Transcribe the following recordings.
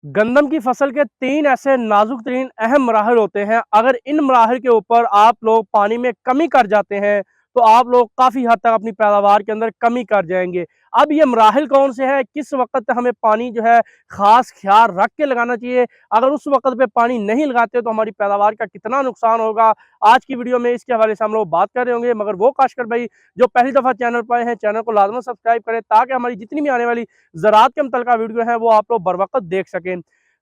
गंदम की फसल के 3 ऐसे नाजुक तरीन अहम मराहल होते हैं। अगर इन मराहल के ऊपर आप लोग पानी में कमी कर जाते हैं, तो आप लोग काफ़ी हद तक अपनी पैदावार के अंदर कमी कर जाएँगे। अब ये मराहल कौन से हैं, किस वक़्त हमें पानी जो है ख़ास ख़्याल रख के लगाना चाहिए, अगर उस वक़्त पे पानी नहीं लगाते तो हमारी पैदावार का कितना नुकसान होगा, आज की वीडियो में इसके हवाले से हम लोग बात कर रहे होंगे। मगर वो काश्तकार भाई जो पहली दफ़ा चैनल पर आए हैं, चैनल को लाज़मन सब्सक्राइब करें ताकि हमारी जितनी भी आने वाली ज़राअत के मुतल्लिका वीडियो है वो आप लोग बर वक़्त देख सकें।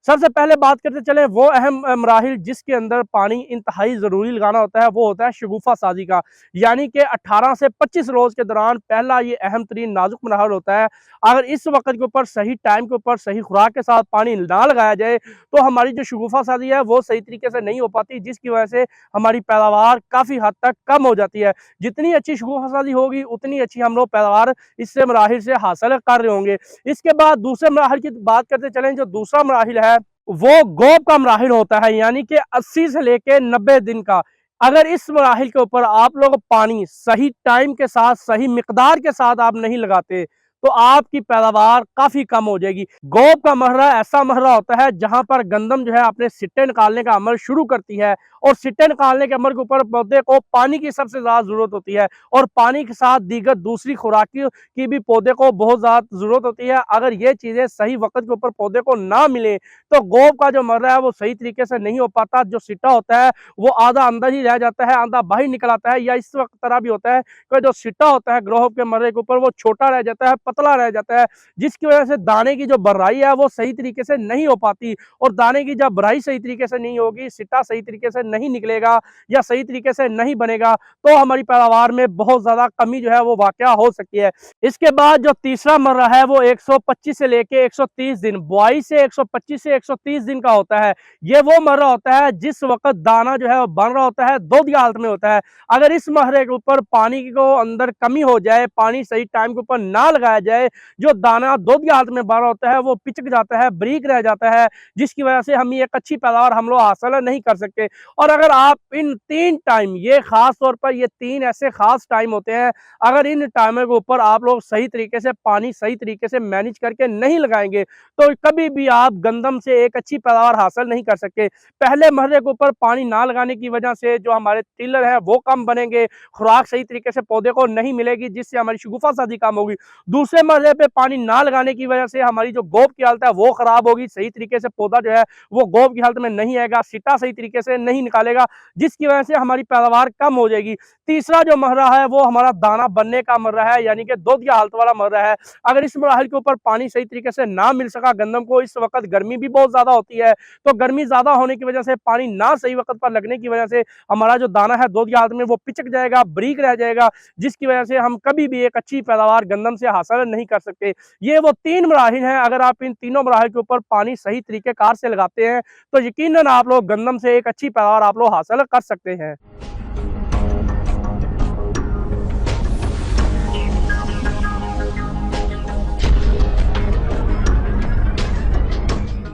सबसे पहले बात करते चले वो अहम मराहिल जिसके अंदर पानी इंतहाई ज़रूरी लगाना होता है, वो होता है शगुफ़ा साजी का। यानी कि 18 से 25 रोज़ के दौरान पहला ये अहम तरीन नाजुक मराहल होता है। अगर इस वक़्त के ऊपर सही टाइम के ऊपर सही खुराक के साथ पानी ना लगाया जाए, तो हमारी जो शगुफ़ा साजी है वो सही तरीके से नहीं हो पाती, जिसकी वजह से हमारी पैदावार काफ़ी हद तक कम हो जाती है। जितनी अच्छी शगुफ़ा साजी होगी, उतनी अच्छी हम लोग पैदावार इससे मराहिल से हासिल कर रहे होंगे। इसके बाद दूसरे मराहिल की बात करते चलें, जो दूसरा मराहिल है वो गोब का मराहिल होता है, यानी कि 80 से लेके 90 दिन का। अगर इस मराहिल के ऊपर आप लोग पानी सही टाइम के साथ सही मिकदार के साथ आप नहीं लगाते, तो आपकी पैदावार काफी कम हो जाएगी। गोब का मरहला ऐसा मरहला होता है जहां पर गंदम जो है अपने सिट्टे निकालने का अमल शुरू करती है, और सिट्टे निकालने के अमल के ऊपर पौधे को पानी की सबसे ज्यादा जरूरत होती है, और पानी के साथ दीगर दूसरी खुराकी की भी पौधे को बहुत ज्यादा जरूरत होती है। अगर ये चीजें सही वक्त के ऊपर पौधे को ना मिले, तो गोब का जो मर्रा है वो सही तरीके से नहीं हो पाता। जो सिट्टा होता है वो आधा अंदर ही रह जाता है, आधा बाहर निकल आता है। या इस वक्त तरह भी होता है कि जो सिट्टा होता है ग्रोह के मर्रे के ऊपर वो छोटा रह जाता है, पतला रह जाता है, जिसकी वजह से दाने की जो भराई है वो सही तरीके से नहीं हो पाती। और दाने की जब भराई सही तरीके से नहीं होगी, सिट्टा सही तरीके से नहीं निकलेगा या सही तरीके से नहीं बनेगा, तो हमारी पैदावार में बहुत ज्यादा कमी जो है वो वाकया हो सकती है। इसके बाद जो तीसरा मर्रा है वो 125 से लेके 130 दिन, बुआई से 125 से 130 दिन का होता है। ये वो मर्रा होता है जिस वक्त दाना जो है वो बन रहा होता है, दूध की हालत में होता है। अगर इस मर्रे के ऊपर पानी को अंदर कमी हो जाए, पानी सही टाइम के ऊपर ना लगाया जाए, जो दाना दूध की हालत में बन रहा होता है वो पिचक जाता है, बारीक रह जाता है, जिसकी वजह से हम एक अच्छी पैदावार हम लोग हासिल नहीं कर सकते। और अगर आप इन 3 टाइम, ये खास तौर पर ये 3 ऐसे खास टाइम होते हैं, अगर इन टाइमों के ऊपर आप लोग सही तरीके से पानी सही तरीके से मैनेज करके नहीं लगाएंगे, तो कभी भी आप गंदम से एक अच्छी पैदावार हासिल नहीं कर सकते। पहले मरहले के ऊपर पानी ना लगाने की वजह से जो हमारे टिलर है वो कम बनेंगे, खुराक सही तरीके से पौधे को नहीं मिलेगी, जिससे हमारी शगुफा साजी कम होगी। दूसरे मरहले पे पानी ना लगाने की वजह से हमारी जो गोब की हालत है वो खराब होगी, सही तरीके से पौधा जो है वो गोब की हालत में नहीं आएगा, सिट्टा सही तरीके से नहीं निकालेगा, जिसकी वजह से हमारी पैदावार कम हो जाएगी। तीसरा जो मरहला है वो हमारा दाना बनने का मरहला है, यानी कि दूध की हालत वाला मरहला है। अगर इस मराहल के ऊपर पानी सही तरीके से ना मिल सका गंदम को, इस वक्त गर्मी भी बहुत ज्यादा होती है, तो गर्मी ज्यादा होने की वजह से पानी ना सही वक्त पर लगने की वजह से हमारा जो दाना है दूध की हालत में वो पिचक जाएगा, बारीक रह जाएगा, जिसकी वजह से हम कभी भी एक अच्छी पैदावार गंदम से हासिल नहीं कर सकते। ये वो 3 मराहिल हैं, अगर आप इन तीनों मराहिल के ऊपर पानी सही तरीके कार से लगाते हैं, तो यकीनन आप लोग गंदम से एक अच्छी पैदावार आप लोग हासिल कर सकते हैं।